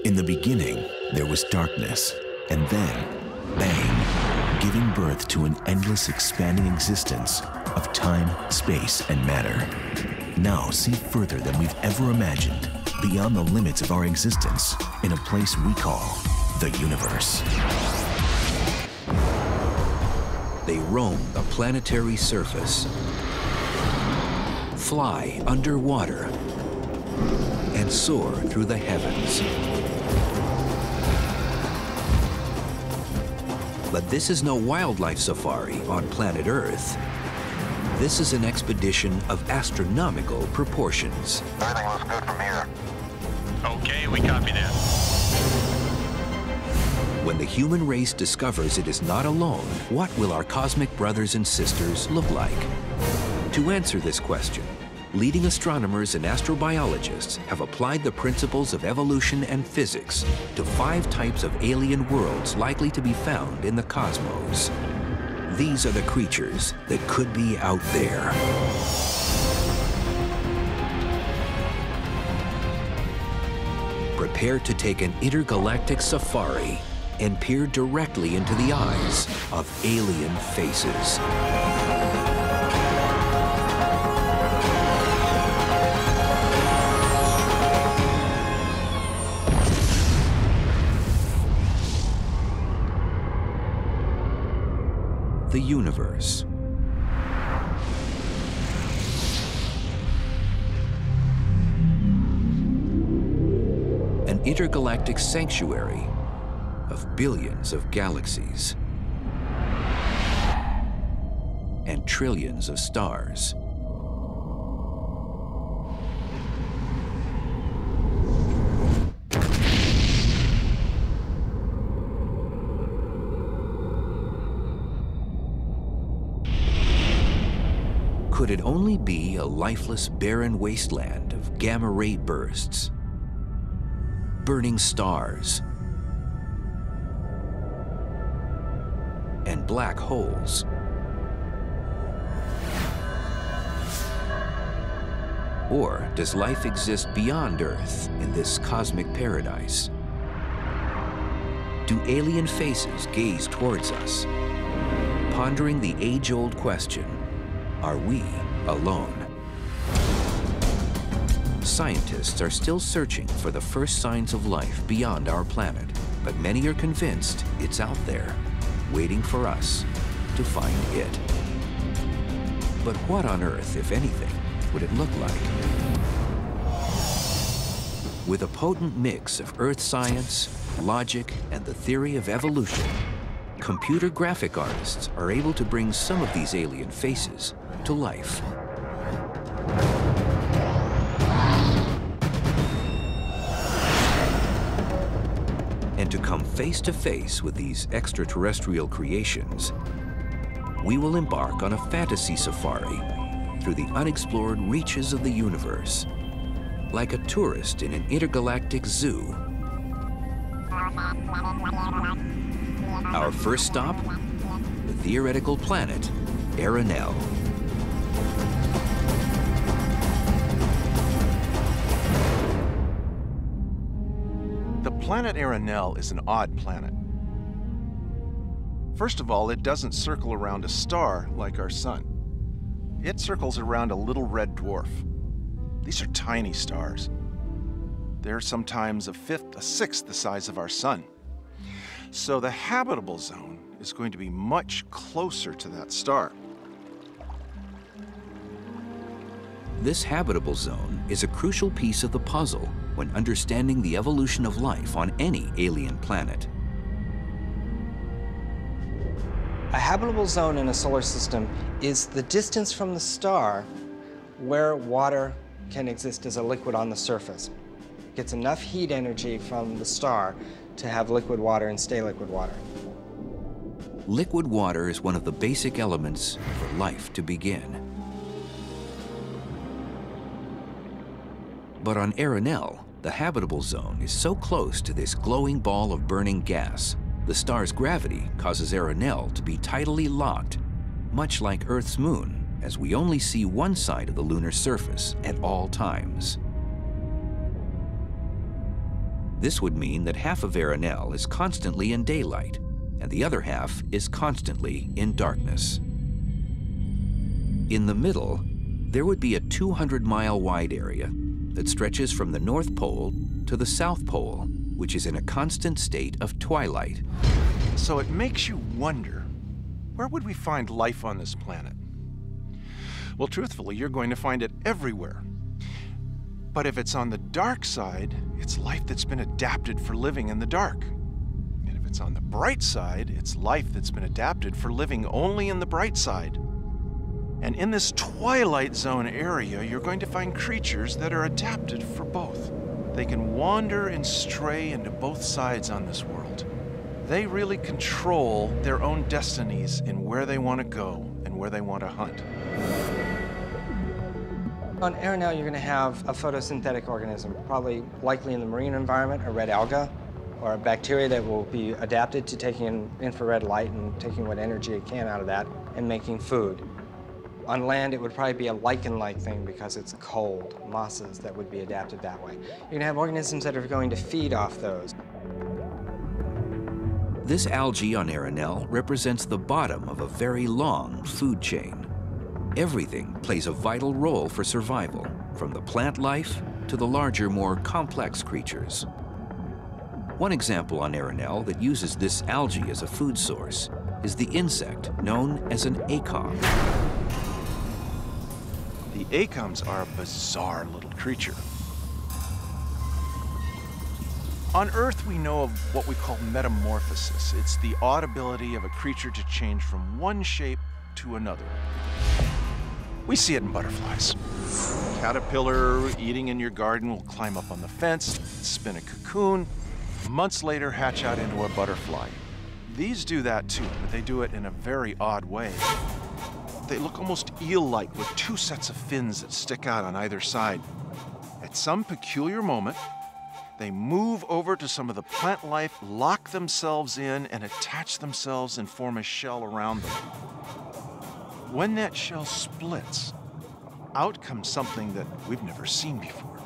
In the beginning, there was darkness, and then, bang, giving birth to an endless expanding existence of time, space, and matter. Now see further than we've ever imagined, beyond the limits of our existence, in a place we call the universe. They roam the planetary surface, fly underwater, and soar through the heavens. But this is no wildlife safari on planet Earth. This is an expedition of astronomical proportions. Everything looks good from here. Okay, we copy that. When the human race discovers it is not alone, what will our cosmic brothers and sisters look like? To answer this question, leading astronomers and astrobiologists have applied the principles of evolution and physics to 5 types of alien worlds likely to be found in the cosmos. These are the creatures that could be out there. Prepare to take an intergalactic safari and peer directly into the eyes of alien faces. The universe. An intergalactic sanctuary of billions of galaxies and trillions of stars. Could it only be a lifeless, barren wasteland of gamma-ray bursts, burning stars, and black holes? Or does life exist beyond Earth in this cosmic paradise? Do alien faces gaze towards us, pondering the age-old question, are we alone? Scientists are still searching for the first signs of life beyond our planet, but many are convinced it's out there, waiting for us to find it. But what on earth, if anything, would it look like? With a potent mix of earth science, logic, and the theory of evolution, computer graphic artists are able to bring some of these alien faces to life. And to come face to face with these extraterrestrial creations, we will embark on a fantasy safari through the unexplored reaches of the universe, like a tourist in an intergalactic zoo. Our first stop, the theoretical planet, Arenal. The planet Arenal is an odd planet. First of all, it doesn't circle around a star like our sun. It circles around a little red dwarf. These are tiny stars. They're sometimes a fifth, a sixth the size of our sun. So the habitable zone is going to be much closer to that star. This habitable zone is a crucial piece of the puzzle when understanding the evolution of life on any alien planet. A habitable zone in a solar system is the distance from the star where water can exist as a liquid on the surface. It gets enough heat energy from the star to have liquid water and stay liquid water. Liquid water is one of the basic elements for life to begin. But on Arenal, the habitable zone is so close to this glowing ball of burning gas, the star's gravity causes Arenal to be tidally locked, much like Earth's moon, as we only see one side of the lunar surface at all times. This would mean that half of Arenal is constantly in daylight, and the other half is constantly in darkness. In the middle, there would be a 200-mile wide area that stretches from the North Pole to the South Pole, which is in a constant state of twilight. So it makes you wonder, where would we find life on this planet? Well, truthfully, you're going to find it everywhere. But if it's on the dark side, it's life that's been adapted for living in the dark. And if it's on the bright side, it's life that's been adapted for living only in the bright side. And in this twilight zone area, you're going to find creatures that are adapted for both. They can wander and stray into both sides on this world. They really control their own destinies in where they want to go and where they want to hunt. On Arenal, you're going to have a photosynthetic organism, probably likely in the marine environment, a red alga, or a bacteria that will be adapted to taking in infrared light and taking what energy it can out of that and making food. On land, it would probably be a lichen-like thing because it's cold, mosses that would be adapted that way. You're going to have organisms that are going to feed off those. This algae on Arenal represents the bottom of a very long food chain. Everything plays a vital role for survival, from the plant life to the larger, more complex creatures. One example on Arenal that uses this algae as a food source is the insect known as an acom. The acoms are a bizarre little creature. On Earth, we know of what we call metamorphosis. It's the odd ability of a creature to change from one shape to another. We see it in butterflies. A caterpillar eating in your garden will climb up on the fence, spin a cocoon, months later hatch out into a butterfly. These do that too, but they do it in a very odd way. They look almost eel-like with two sets of fins that stick out on either side. At some peculiar moment, they move over to some of the plant life, lock themselves in, and attach themselves and form a shell around them. When that shell splits, out comes something that we've never seen before.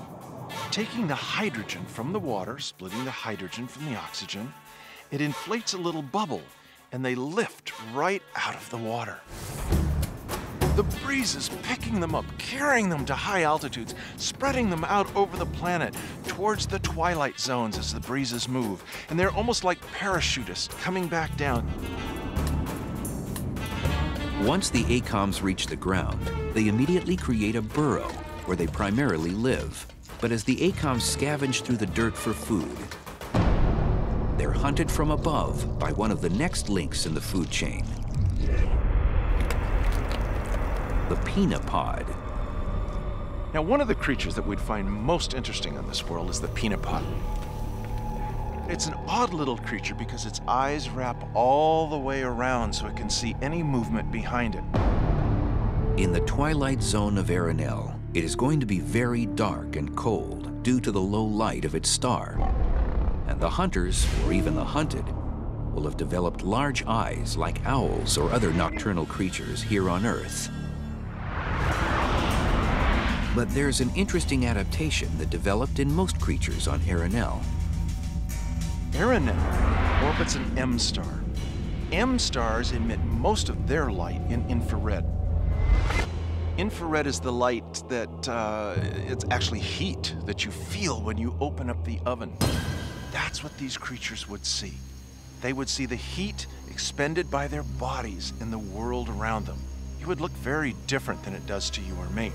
Taking the hydrogen from the water, splitting the hydrogen from the oxygen, it inflates a little bubble, and they lift right out of the water. The breeze is picking them up, carrying them to high altitudes, spreading them out over the planet towards the twilight zones as the breezes move, and they're almost like parachutists coming back down. Once the acoms reach the ground, they immediately create a burrow where they primarily live. But as the acoms scavenge through the dirt for food, they're hunted from above by one of the next links in the food chain, the penapod. Now, one of the creatures that we'd find most interesting on this world is the penapod. It's an odd little creature because its eyes wrap all the way around so it can see any movement behind it. In the twilight zone of Arenal, it is going to be very dark and cold due to the low light of its star. And the hunters, or even the hunted, will have developed large eyes like owls or other nocturnal creatures here on Earth. But there's an interesting adaptation that developed in most creatures on Arenal. Arenal orbits an M star. M stars emit most of their light in infrared. Infrared is the light that, it's actually heat that you feel when you open up the oven. That's what these creatures would see. They would see the heat expended by their bodies in the world around them. It would look very different than it does to you or me.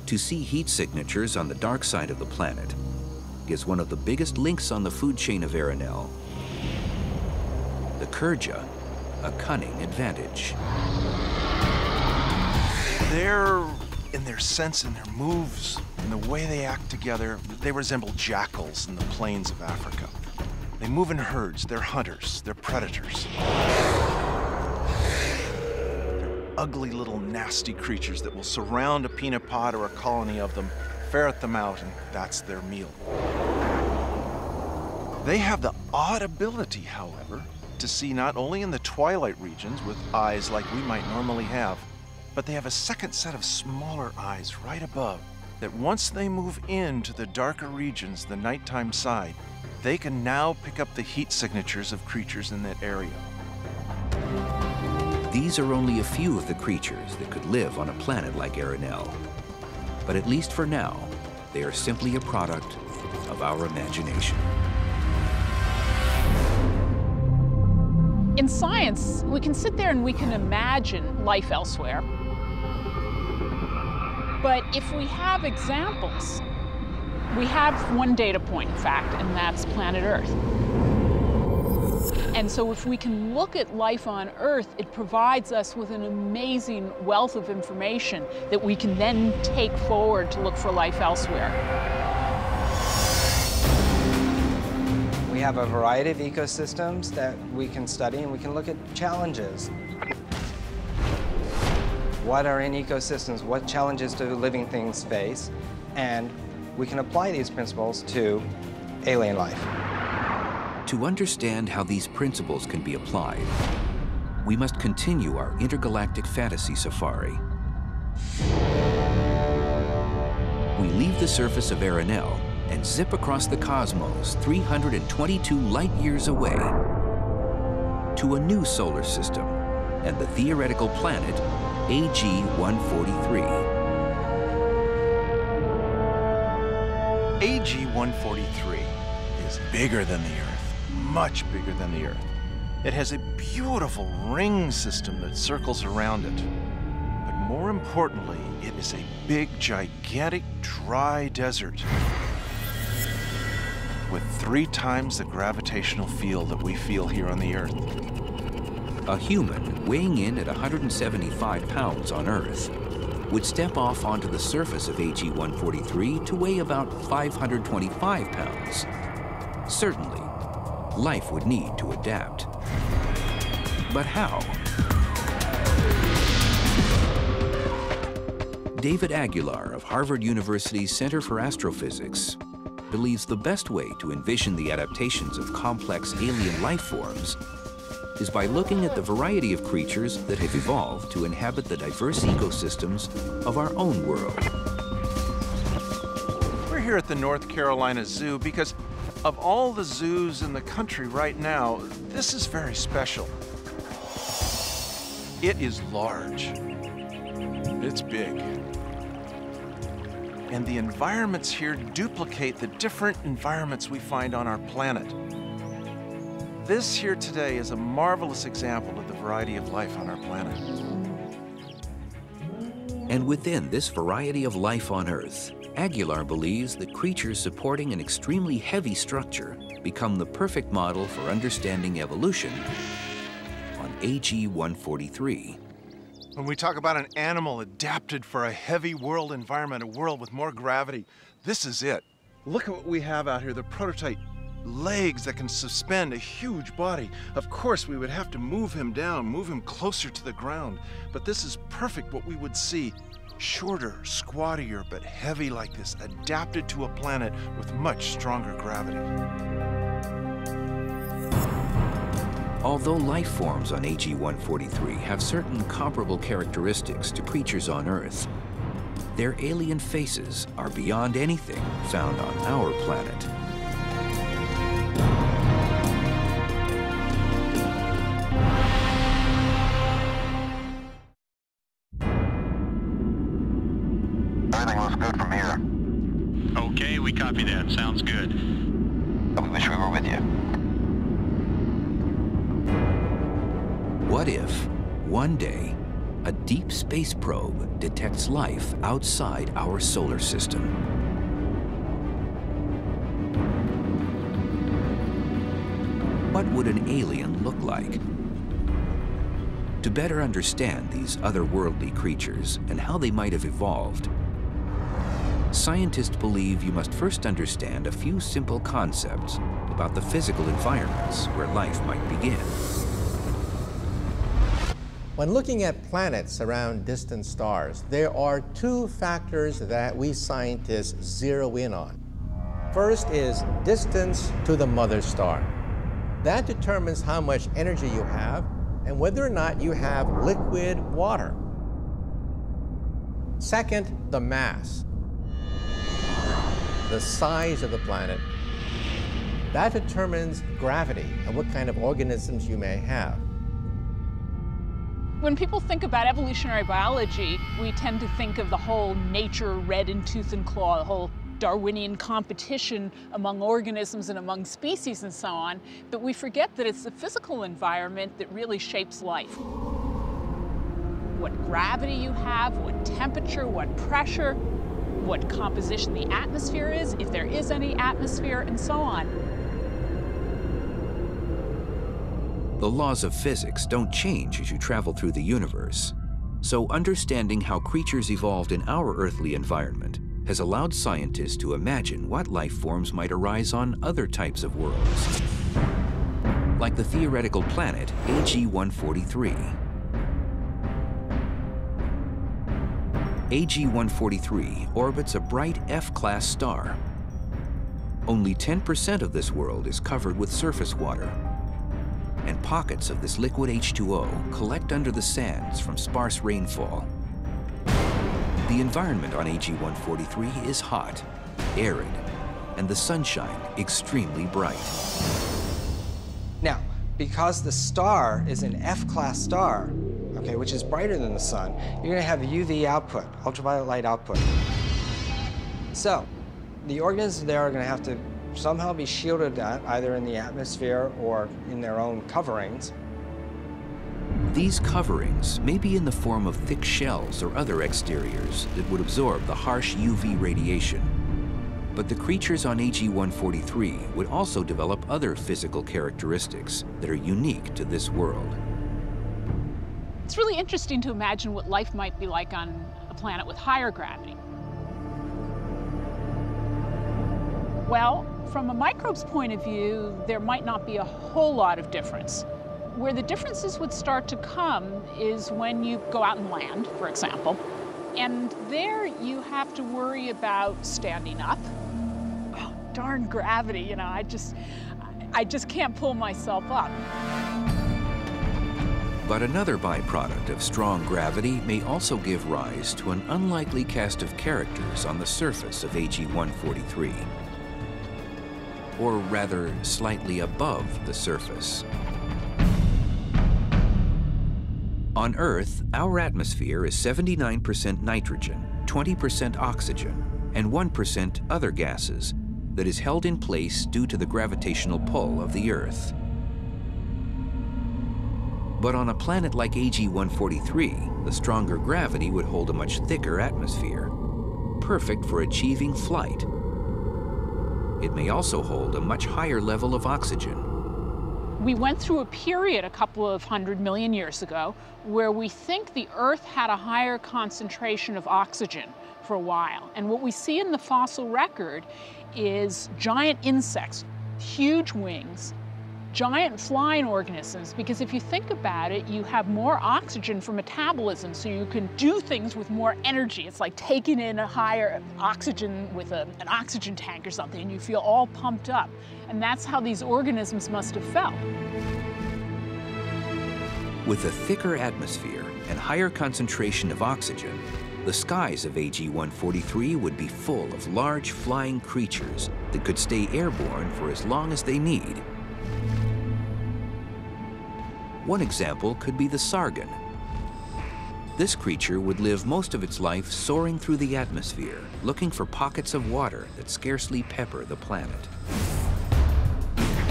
To see heat signatures on the dark side of the planet gives one of the biggest links on the food chain of Arenal, the Kurja, a cunning advantage. In their sense, in their moves, in the way they act together, they resemble jackals in the plains of Africa. They move in herds, they're hunters, they're predators. They're ugly little nasty creatures that will surround a penapod or a colony of them, ferret them out, and that's their meal. They have the odd ability, however, to see not only in the twilight regions with eyes like we might normally have, but they have a second set of smaller eyes right above that once they move into the darker regions, the nighttime side, they can now pick up the heat signatures of creatures in that area. These are only a few of the creatures that could live on a planet like Arenal. But at least for now, they are simply a product of our imagination. In science, we can sit there and we can imagine life elsewhere. But if we have examples, we have one data point, in fact, and that's planet Earth. And so if we can look at life on Earth, it provides us with an amazing wealth of information that we can then take forward to look for life elsewhere. We have a variety of ecosystems that we can study, and we can look at challenges. What are in ecosystems? What challenges do living things face? And we can apply these principles to alien life. To understand how these principles can be applied, we must continue our intergalactic fantasy safari. We leave the surface of Arenal and zip across the cosmos 322 light-years away to a new solar system and the theoretical planet AG-143. AG-143 is bigger than the Earth. Much bigger than the Earth. It has a beautiful ring system that circles around it. But more importantly, it is a big, gigantic, dry desert with 3 times the gravitational field that we feel here on the Earth. A human weighing in at 175 pounds on Earth would step off onto the surface of AG-143 to weigh about 525 pounds. Certainly, life would need to adapt. But how? David Aguilar of Harvard University's Center for Astrophysics believes the best way to envision the adaptations of complex alien life forms is by looking at the variety of creatures that have evolved to inhabit the diverse ecosystems of our own world. We're here at the North Carolina Zoo because of all the zoos in the country right now, this is very special. It is large. It's big. And the environments here duplicate the different environments we find on our planet. This here today is a marvelous example of the variety of life on our planet. And within this variety of life on Earth, Aguilar believes that creatures supporting an extremely heavy structure become the perfect model for understanding evolution on AG-143. When we talk about an animal adapted for a heavy world environment, a world with more gravity, this is it. Look at what we have out here, the prototype legs that can suspend a huge body. Of course, we would have to move him down, move him closer to the ground, but this is perfect what we would see. Shorter, squattier, but heavy like this, adapted to a planet with much stronger gravity. Although life forms on AG-143 have certain comparable characteristics to creatures on Earth, their alien faces are beyond anything found on our planet. Everything looks good from here. Okay, we copy that. Sounds good. We wish we were with you. What if, one day, a deep space probe detects life outside our solar system? What would an alien look like? To better understand these otherworldly creatures and how they might have evolved, scientists believe you must first understand a few simple concepts about the physical environments where life might begin. When looking at planets around distant stars, there are 2 factors that we scientists zero in on. First is distance to the mother star. That determines how much energy you have and whether or not you have liquid water. Second, the mass, the size of the planet. That determines gravity and what kind of organisms you may have. When people think about evolutionary biology, we tend to think of the whole nature red in tooth and claw, the whole Darwinian competition among organisms and among species and so on, but we forget that it's the physical environment that really shapes life. What gravity you have, what temperature, what pressure, what composition the atmosphere is, if there is any atmosphere, and so on. The laws of physics don't change as you travel through the universe. So understanding how creatures evolved in our earthly environment has allowed scientists to imagine what life forms might arise on other types of worlds, like the theoretical planet AG-143. AG-143 orbits a bright F-class star. Only 10% of this world is covered with surface water, and pockets of this liquid H2O collect under the sands from sparse rainfall. The environment on AG-143 is hot, arid, and the sunshine extremely bright. Now, because the star is an F-class star, okay, which is brighter than the sun, you're going to have UV output, ultraviolet light output. So, the organisms there are going to have to somehow be shielded either in the atmosphere or in their own coverings. These coverings may be in the form of thick shells or other exteriors that would absorb the harsh UV radiation. But the creatures on AG-143 would also develop other physical characteristics that are unique to this world. It's really interesting to imagine what life might be like on a planet with higher gravity. Well, from a microbe's point of view, there might not be a whole lot of difference. Where the differences would start to come is when you go out and land, for example, and there you have to worry about standing up. Oh, darn gravity, you know, I just can't pull myself up. But another byproduct of strong gravity may also give rise to an unlikely cast of characters on the surface of AG-143. Or rather, slightly above the surface. On Earth, our atmosphere is 79% nitrogen, 20% oxygen, and 1% other gases that is held in place due to the gravitational pull of the Earth. But on a planet like AG-143, the stronger gravity would hold a much thicker atmosphere, perfect for achieving flight. It may also hold a much higher level of oxygen. We went through a period a couple of 100 million years ago where we think the Earth had a higher concentration of oxygen for a while. And what we see in the fossil record is giant insects, huge wings, giant flying organisms, because if you think about it, you have more oxygen for metabolism, so you can do things with more energy. It's like taking in a higher oxygen with an oxygen tank or something, and you feel all pumped up. And that's how these organisms must have felt. With a thicker atmosphere and higher concentration of oxygen, the skies of AG-143 would be full of large flying creatures that could stay airborne for as long as they need. One example could be the sargon. This creature would live most of its life soaring through the atmosphere, looking for pockets of water that scarcely pepper the planet.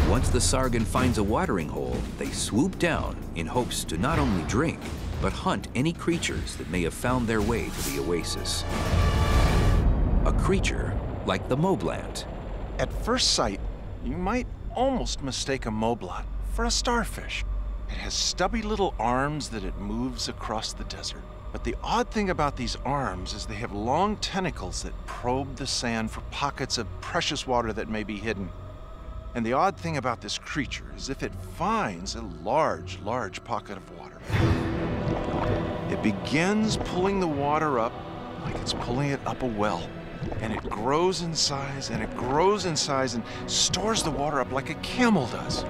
Once the sargon finds a watering hole, they swoop down in hopes to not only drink, but hunt any creatures that may have found their way to the oasis. A creature like the moblot. At first sight, you might almost mistake a moblot for a starfish. It has stubby little arms that it moves across the desert. But the odd thing about these arms is they have long tentacles that probe the sand for pockets of precious water that may be hidden. And the odd thing about this creature is if it finds a large, large pocket of water, it begins pulling the water up like it's pulling it up a well. And it grows in size, and it grows in size, and stores the water up like a camel does.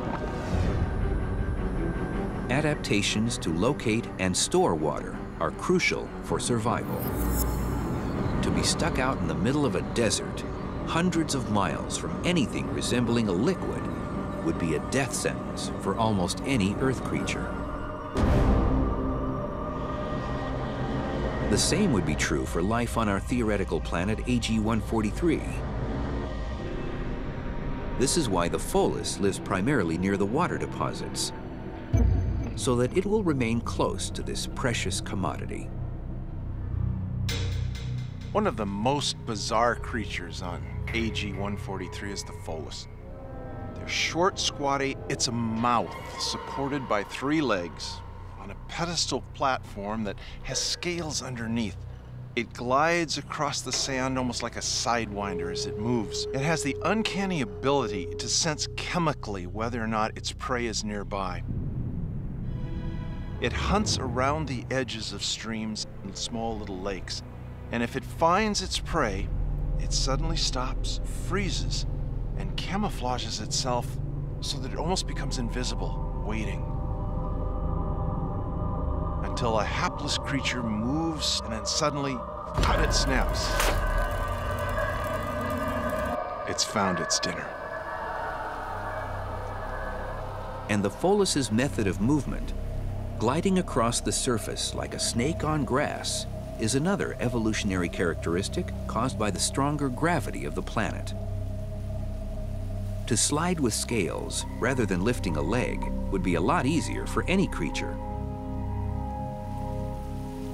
Adaptations to locate and store water are crucial for survival. To be stuck out in the middle of a desert hundreds of miles from anything resembling a liquid would be a death sentence for almost any Earth creature. The same would be true for life on our theoretical planet AG-143. This is why the Pholus lives primarily near the water deposits, so that it will remain close to this precious commodity. One of the most bizarre creatures on AG-143 is the Pholus. They're short, squatty. It's a mouth supported by 3 legs on a pedestal platform that has scales underneath. It glides across the sand almost like a sidewinder as it moves. It has the uncanny ability to sense chemically whether or not its prey is nearby. It hunts around the edges of streams and small little lakes. And if it finds its prey, it suddenly stops, freezes, and camouflages itself so that it almost becomes invisible, waiting. Until a hapless creature moves and then suddenly, out it snaps. It's found its dinner. And the Pholus's method of movement, gliding across the surface like a snake on grass, is another evolutionary characteristic caused by the stronger gravity of the planet. To slide with scales rather than lifting a leg would be a lot easier for any creature.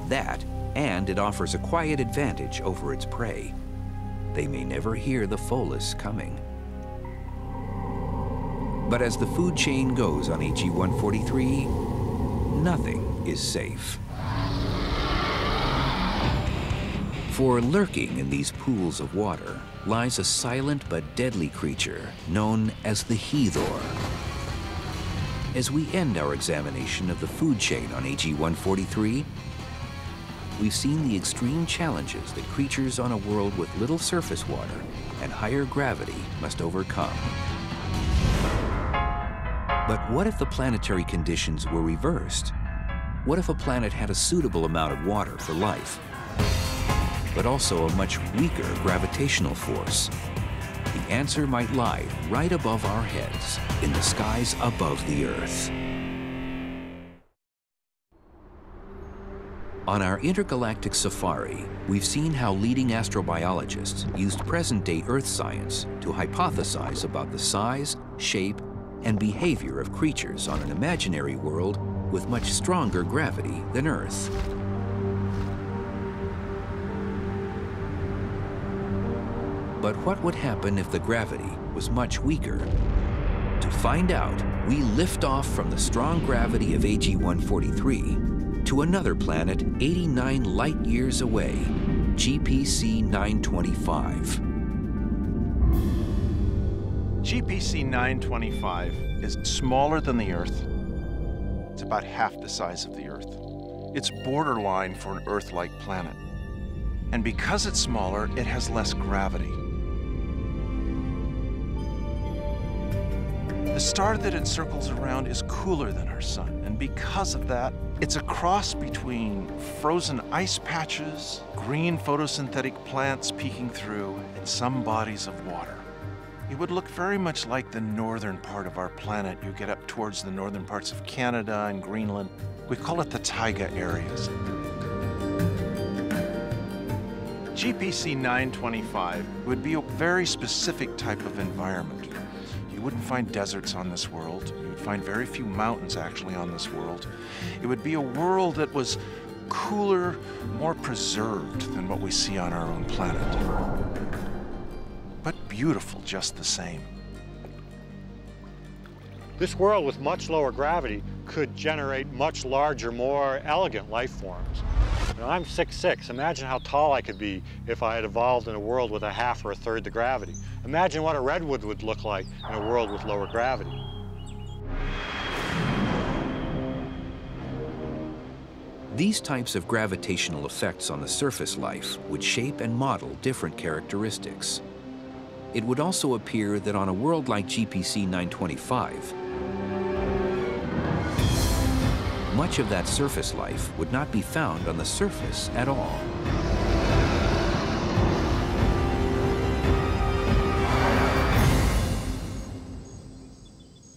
That, and it offers a quiet advantage over its prey. They may never hear the Pholus coming. But as the food chain goes on AG-143, nothing is safe. For lurking in these pools of water lies a silent but deadly creature known as the Heathor. As we end our examination of the food chain on AG-143, we've seen the extreme challenges that creatures on a world with little surface water and higher gravity must overcome. But what if the planetary conditions were reversed? What if a planet had a suitable amount of water for life, but also a much weaker gravitational force? The answer might lie right above our heads, in the skies above the Earth. On our intergalactic safari, we've seen how leading astrobiologists used present-day Earth science to hypothesize about the size, shape, and behavior of creatures on an imaginary world with much stronger gravity than Earth. But what would happen if the gravity was much weaker? To find out, we lift off from the strong gravity of AG-143 to another planet 89 light years away, GPC 925. GPC 925 is smaller than the Earth. It's about half the size of the Earth. It's borderline for an Earth-like planet. And because it's smaller, it has less gravity. The star that it circles around is cooler than our sun, and because of that, it's a cross between frozen ice patches, green photosynthetic plants peeking through, and some bodies of water. It would look very much like the northern part of our planet. You get up towards the northern parts of Canada and Greenland. We call it the taiga areas. GPC 925 would be a very specific type of environment. You wouldn't find deserts on this world. You would find very few mountains actually on this world. It would be a world that was cooler, more preserved than what we see on our own planet. But beautiful just the same. This world with much lower gravity could generate much larger, more elegant life forms. You know, I'm 6'6". Imagine how tall I could be if I had evolved in a world with a half or a third the gravity. Imagine what a redwood would look like in a world with lower gravity. These types of gravitational effects on the surface life would shape and model different characteristics. It would also appear that on a world like GPC 925, much of that surface life would not be found on the surface at all.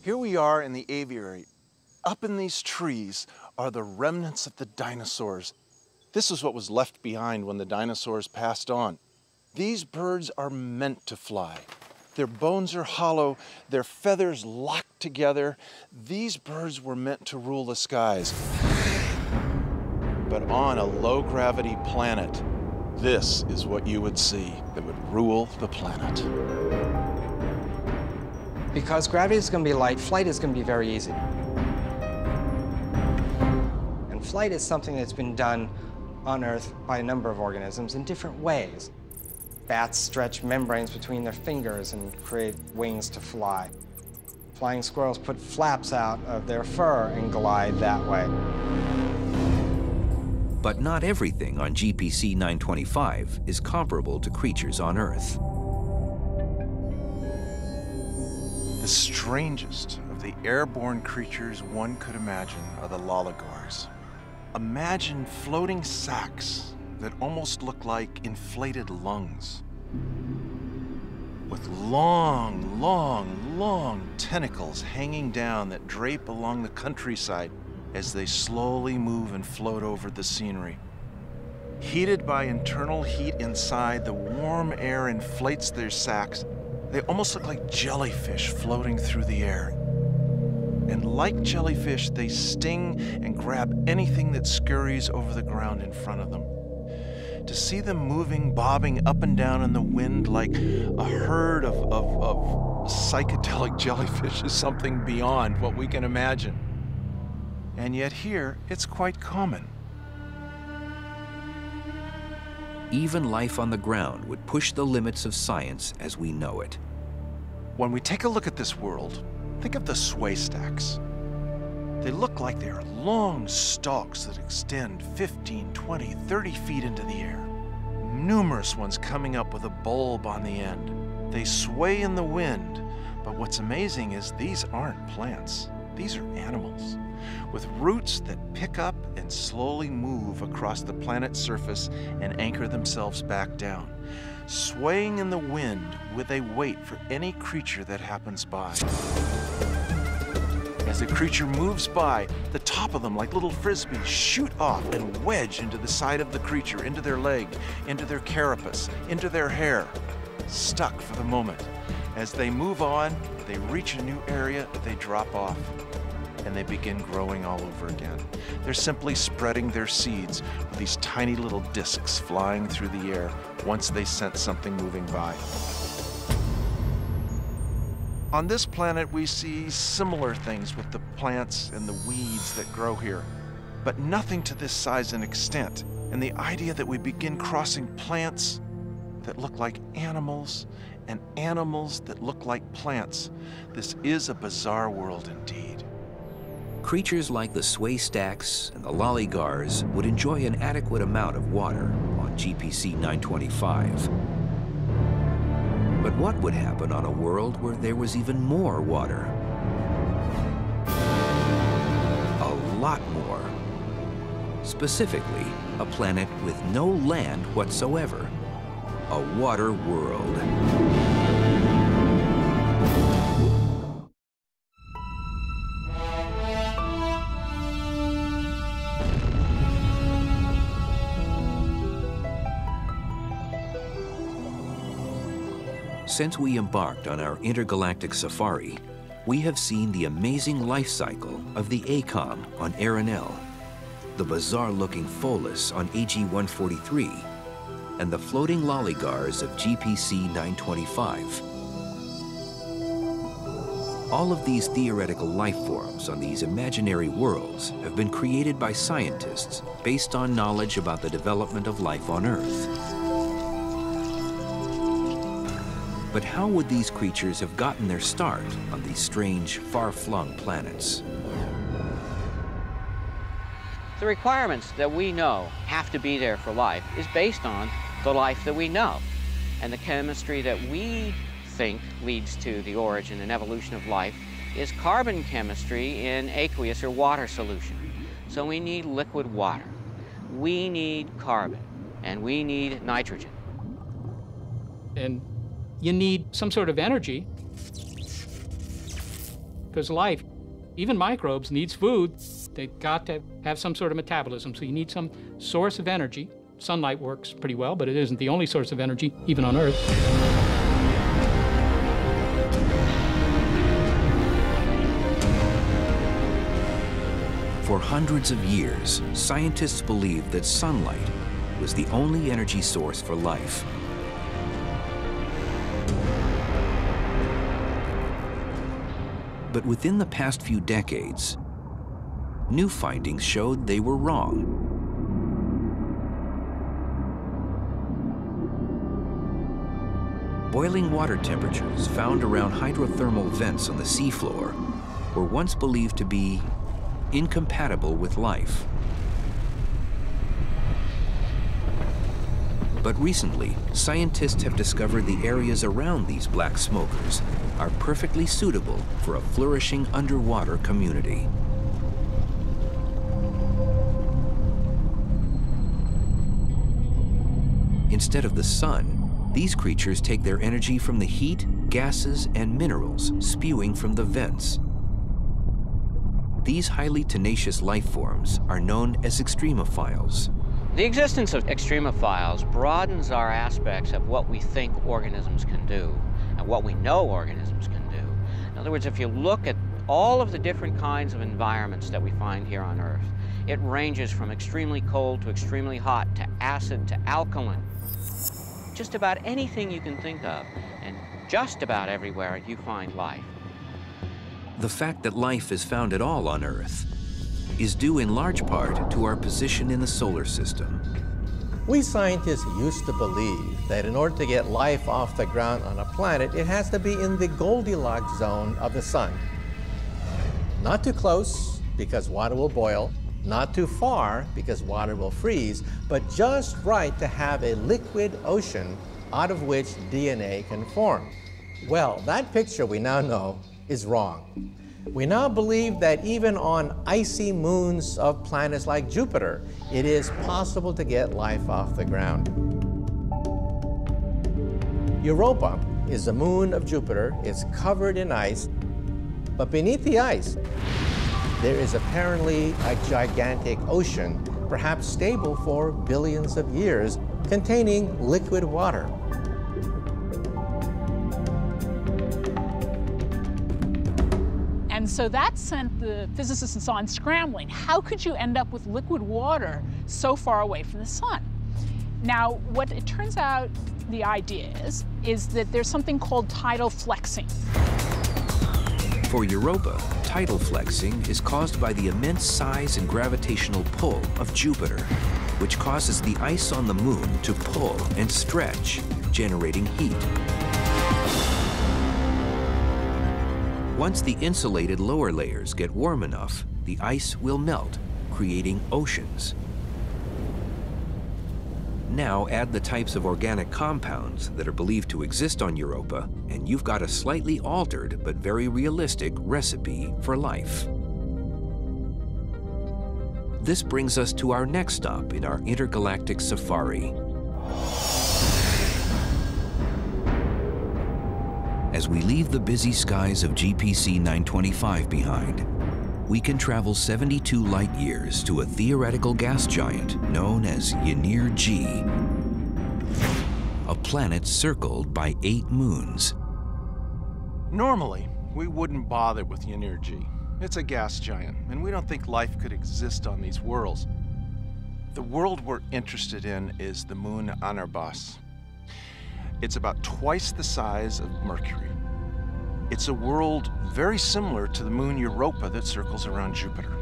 Here we are in the aviary. Up in these trees are the remnants of the dinosaurs. This is what was left behind when the dinosaurs passed on. These birds are meant to fly. Their bones are hollow, their feathers locked together. These birds were meant to rule the skies. But on a low-gravity planet, this is what you would see that would rule the planet. Because gravity is going to be light, flight is going to be very easy. And flight is something that's been done on Earth by a number of organisms in different ways. Bats stretch membranes between their fingers and create wings to fly. Flying squirrels put flaps out of their fur and glide that way. But not everything on GPC 925 is comparable to creatures on Earth. The strangest of the airborne creatures one could imagine are the loligars. Imagine floating sacs that almost look like inflated lungs, with long, long, long tentacles hanging down that drape along the countryside as they slowly move and float over the scenery. Heated by internal heat inside, the warm air inflates their sacs. They almost look like jellyfish floating through the air. And like jellyfish, they sting and grab anything that scurries over the ground in front of them. To see them moving, bobbing up and down in the wind like a herd of psychedelic jellyfish is something beyond what we can imagine. And yet here, it's quite common. Even life on the ground would push the limits of science as we know it. When we take a look at this world, think of the sway stacks. They look like they are long stalks that extend 15, 20, 30 feet into the air. Numerous ones coming up with a bulb on the end. They sway in the wind, but what's amazing is these aren't plants. These are animals, with roots that pick up and slowly move across the planet's surface and anchor themselves back down, swaying in the wind with a weight for any creature that happens by. As the creature moves by, the top of them, like little frisbees, shoot off and wedge into the side of the creature, into their leg, into their carapace, into their hair, stuck for the moment. As they move on, they reach a new area, they drop off, and they begin growing all over again. They're simply spreading their seeds with these tiny little discs flying through the air once they sense something moving by. On this planet, we see similar things with the plants and the weeds that grow here, but nothing to this size and extent. And the idea that we begin crossing plants that look like animals and animals that look like plants, this is a bizarre world indeed. Creatures like the sway stacks and the loligars would enjoy an adequate amount of water on GPC 925. But what would happen on a world where there was even more water? A lot more. Specifically, a planet with no land whatsoever. A water world. Since we embarked on our intergalactic safari, we have seen the amazing life cycle of the ACOM on Arenal, the bizarre-looking Pholus on AG-143, and the floating loligars of GPC 925. All of these theoretical life forms on these imaginary worlds have been created by scientists based on knowledge about the development of life on Earth. But how would these creatures have gotten their start on these strange, far-flung planets? The requirements that we know have to be there for life is based on the life that we know. And the chemistry that we think leads to the origin and evolution of life is carbon chemistry in aqueous or water solution. So we need liquid water, we need carbon, and we need nitrogen. And you need some sort of energy. because life, even microbes, needs food. They've got to have some sort of metabolism, so you need some source of energy. Sunlight works pretty well, but it isn't the only source of energy, even on Earth. For hundreds of years, scientists believed that sunlight was the only energy source for life. But within the past few decades, new findings showed they were wrong. Boiling water temperatures found around hydrothermal vents on the seafloor were once believed to be incompatible with life. But recently, scientists have discovered the areas around these black smokers are perfectly suitable for a flourishing underwater community. Instead of the sun, these creatures take their energy from the heat, gases, and minerals spewing from the vents. These highly tenacious life forms are known as extremophiles. The existence of extremophiles broadens our aspects of what we think organisms can do and what we know organisms can do. In other words, if you look at all of the different kinds of environments that we find here on Earth, it ranges from extremely cold to extremely hot to acid to alkaline. Just about anything you can think of, and just about everywhere you find life. The fact that life is found at all on Earth is due in large part to our position in the solar system. We scientists used to believe that in order to get life off the ground on a planet, it has to be in the Goldilocks zone of the sun. Not too close, because water will boil. Not too far, because water will freeze, but just right to have a liquid ocean out of which DNA can form. Well, that picture we now know is wrong. We now believe that even on icy moons of planets like Jupiter, it is possible to get life off the ground. Europa is the moon of Jupiter. It's covered in ice, but beneath the ice, there is apparently a gigantic ocean, perhaps stable for billions of years, containing liquid water. And so that sent the physicists and so on scrambling. How could you end up with liquid water so far away from the sun? Now, what it turns out the idea is that there's something called tidal flexing. For Europa, tidal flexing is caused by the immense size and gravitational pull of Jupiter, which causes the ice on the moon to pull and stretch, generating heat. Once the insulated lower layers get warm enough, the ice will melt, creating oceans. Now add the types of organic compounds that are believed to exist on Europa, and you've got a slightly altered but very realistic recipe for life. This brings us to our next stop in our intergalactic safari. As we leave the busy skies of GPC 925 behind, we can travel 72 light years to a theoretical gas giant known as Ynir G, a planet circled by 8 moons. Normally, we wouldn't bother with Ynir G. It's a gas giant, and we don't think life could exist on these worlds. The world we're interested in is the moon Anarbas. It's about twice the size of Mercury. It's a world very similar to the moon Europa that circles around Jupiter.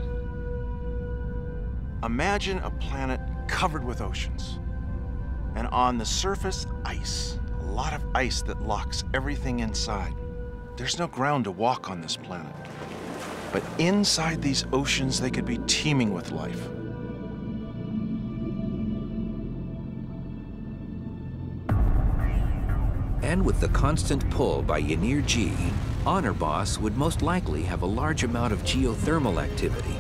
Imagine a planet covered with oceans, and on the surface, ice. A lot of ice that locks everything inside. There's no ground to walk on this planet. But inside these oceans, they could be teeming with life. And with the constant pull by Ynir G, Anarbas would most likely have a large amount of geothermal activity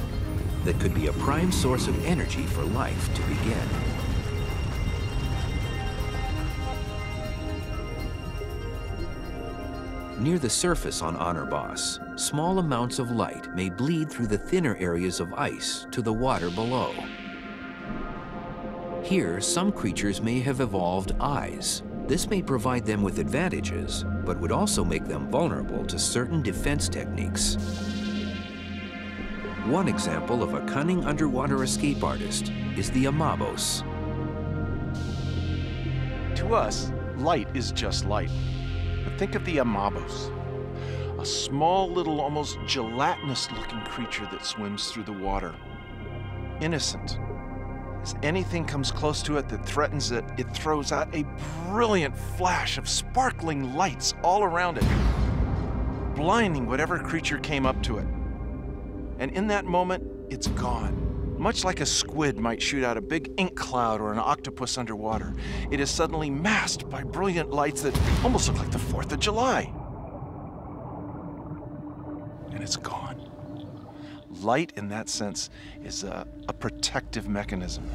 that could be a prime source of energy for life to begin. Near the surface on Honorboss, small amounts of light may bleed through the thinner areas of ice to the water below. Here, some creatures may have evolved eyes. This may provide them with advantages, but would also make them vulnerable to certain defense techniques. One example of a cunning underwater escape artist is the Amabos. To us, light is just light. But think of the Amabos, a small little, almost gelatinous-looking creature that swims through the water. Innocent. As anything comes close to it that threatens it, it throws out a brilliant flash of sparkling lights all around it, blinding whatever creature came up to it. And in that moment, it's gone. Much like a squid might shoot out a big ink cloud or an octopus underwater, it is suddenly masked by brilliant lights that almost look like the 4th of July. And it's gone. Light, in that sense, is a protective mechanism.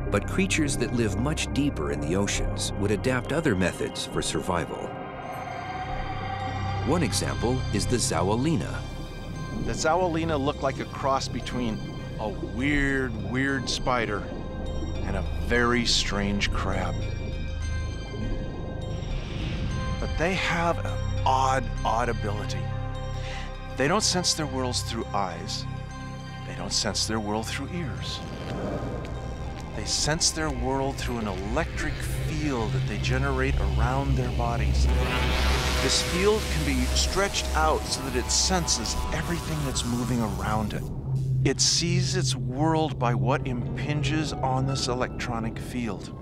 But creatures that live much deeper in the oceans would adapt other methods for survival. One example is the Zawalina. The Zawalina look like a cross between a weird spider and a very strange crab. But they have an odd ability. They don't sense their worlds through eyes. They don't sense their world through ears. They sense their world through an electric field that they generate around their bodies. This field can be stretched out so that it senses everything that's moving around it. It sees its world by what impinges on this electronic field.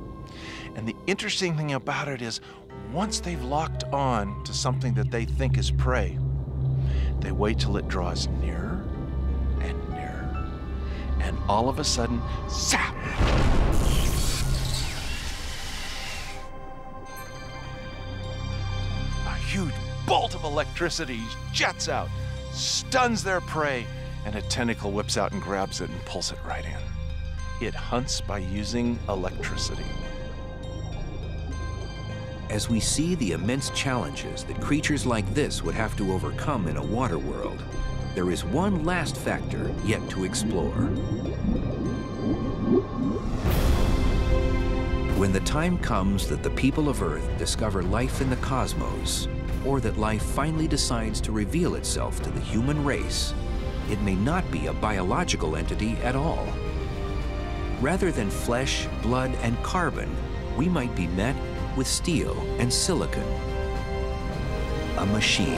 And the interesting thing about it is, once they've locked on to something that they think is prey, they wait till it draws nearer and nearer, and all of a sudden, zap! A huge bolt of electricity jets out, stuns their prey, and a tentacle whips out and grabs it and pulls it right in. It hunts by using electricity. As we see the immense challenges that creatures like this would have to overcome in a water world, there is one last factor yet to explore. When the time comes that the people of Earth discover life in the cosmos, or that life finally decides to reveal itself to the human race, it may not be a biological entity at all. Rather than flesh, blood, and carbon, we might be met with steel and silicon. A machine.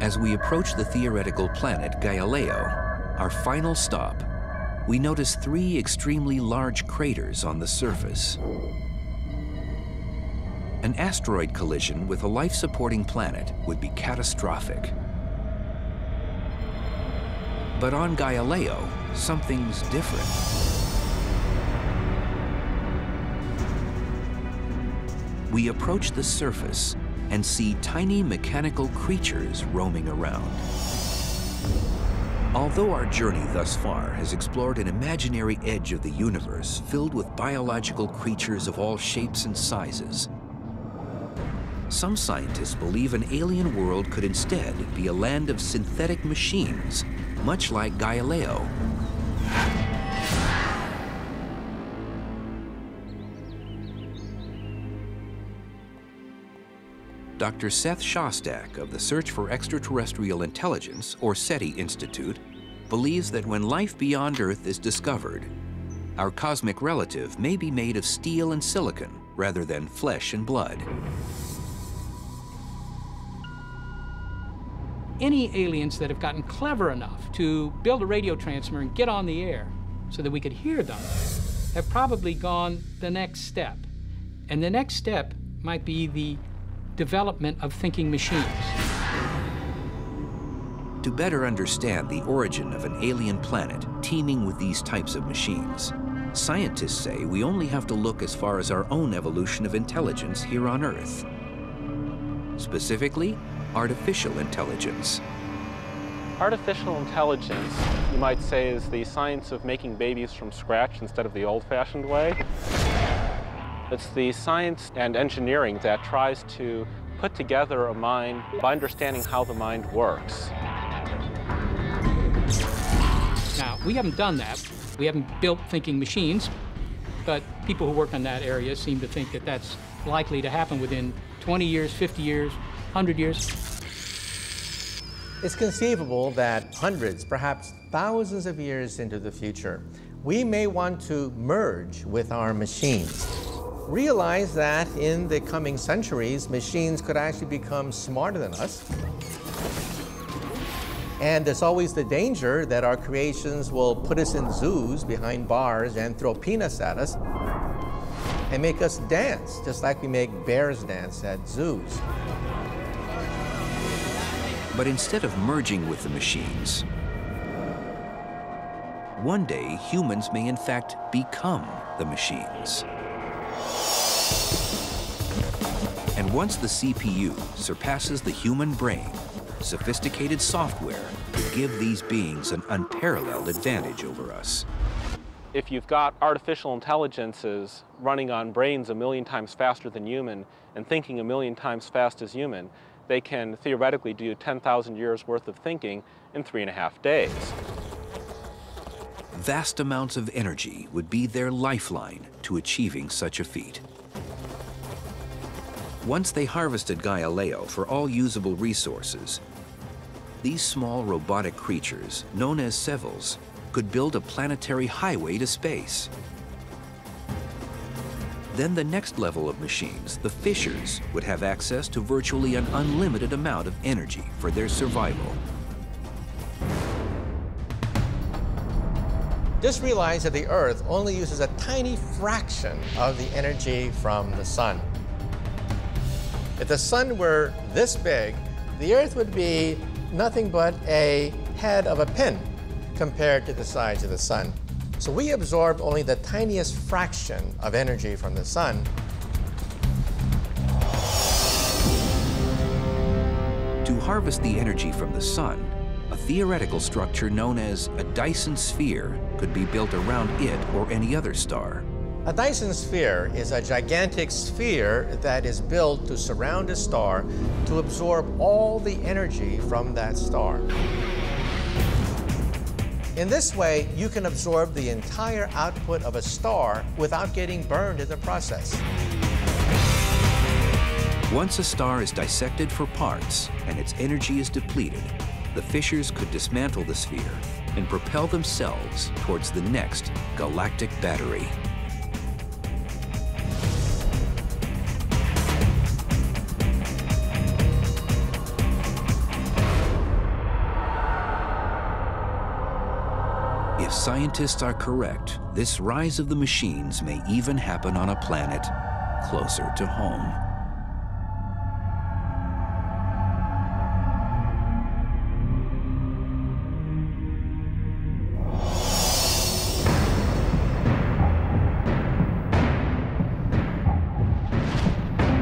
As we approach the theoretical planet Galileo, our final stop, we notice 3 extremely large craters on the surface. An asteroid collision with a life-supporting planet would be catastrophic. But on Galileo, something's different. We approach the surface and see tiny mechanical creatures roaming around. Although our journey thus far has explored an imaginary edge of the universe filled with biological creatures of all shapes and sizes, some scientists believe an alien world could instead be a land of synthetic machines, much like Galileo. Dr. Seth Shostak of the Search for Extraterrestrial Intelligence, or SETI Institute, believes that when life beyond Earth is discovered, our cosmic relative may be made of steel and silicon rather than flesh and blood. Any aliens that have gotten clever enough to build a radio transmitter and get on the air so that we could hear them have probably gone the next step. And the next step might be the development of thinking machines. To better understand the origin of an alien planet teeming with these types of machines, scientists say we only have to look as far as our own evolution of intelligence here on Earth. Specifically, artificial intelligence. Artificial intelligence, you might say, is the science of making babies from scratch instead of the old-fashioned way. It's the science and engineering that tries to put together a mind by understanding how the mind works. Now, we haven't done that. We haven't built thinking machines, but people who work in that area seem to think that that's likely to happen within 20 years, 50 years, 100 years. It's conceivable that hundreds, perhaps thousands of years into the future, we may want to merge with our machines. Realize that in the coming centuries, machines could actually become smarter than us. And there's always the danger that our creations will put us in zoos behind bars and throw peanuts at us and make us dance, just like we make bears dance at zoos. But instead of merging with the machines, one day humans may in fact become the machines. And once the CPU surpasses the human brain, sophisticated software could give these beings an unparalleled advantage over us. If you've got artificial intelligences running on brains 1,000,000 times faster than human and thinking 1,000,000 times fast as human, they can theoretically do 10,000 years worth of thinking in 3.5 days. Vast amounts of energy would be their lifeline to achieving such a feat. Once they harvested Galileo for all usable resources, these small robotic creatures, known as Sevils, could build a planetary highway to space. Then the next level of machines, the Fishers, would have access to virtually an unlimited amount of energy for their survival. Just realize that the Earth only uses a tiny fraction of the energy from the sun. If the sun were this big, the Earth would be nothing but a head of a pin compared to the size of the sun. So we absorb only the tiniest fraction of energy from the sun. To harvest the energy from the sun, a theoretical structure known as a Dyson sphere could be built around it or any other star. A Dyson sphere is a gigantic sphere that is built to surround a star to absorb all the energy from that star. In this way, you can absorb the entire output of a star without getting burned in the process. Once a star is dissected for parts and its energy is depleted, the Fishers could dismantle the sphere and propel themselves towards the next galactic battery. If scientists are correct, this rise of the machines may even happen on a planet closer to home.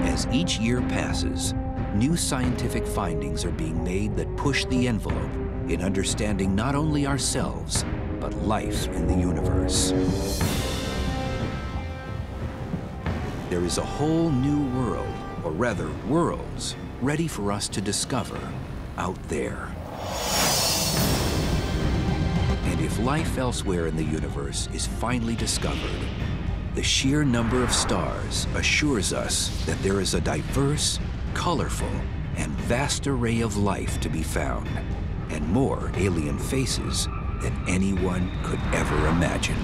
As each year passes, new scientific findings are being made that push the envelope in understanding not only ourselves, but life in the universe. There is a whole new world, or rather worlds, ready for us to discover out there. And if life elsewhere in the universe is finally discovered, the sheer number of stars assures us that there is a diverse, colorful, and vast array of life to be found, and more alien faces than anyone could ever imagine.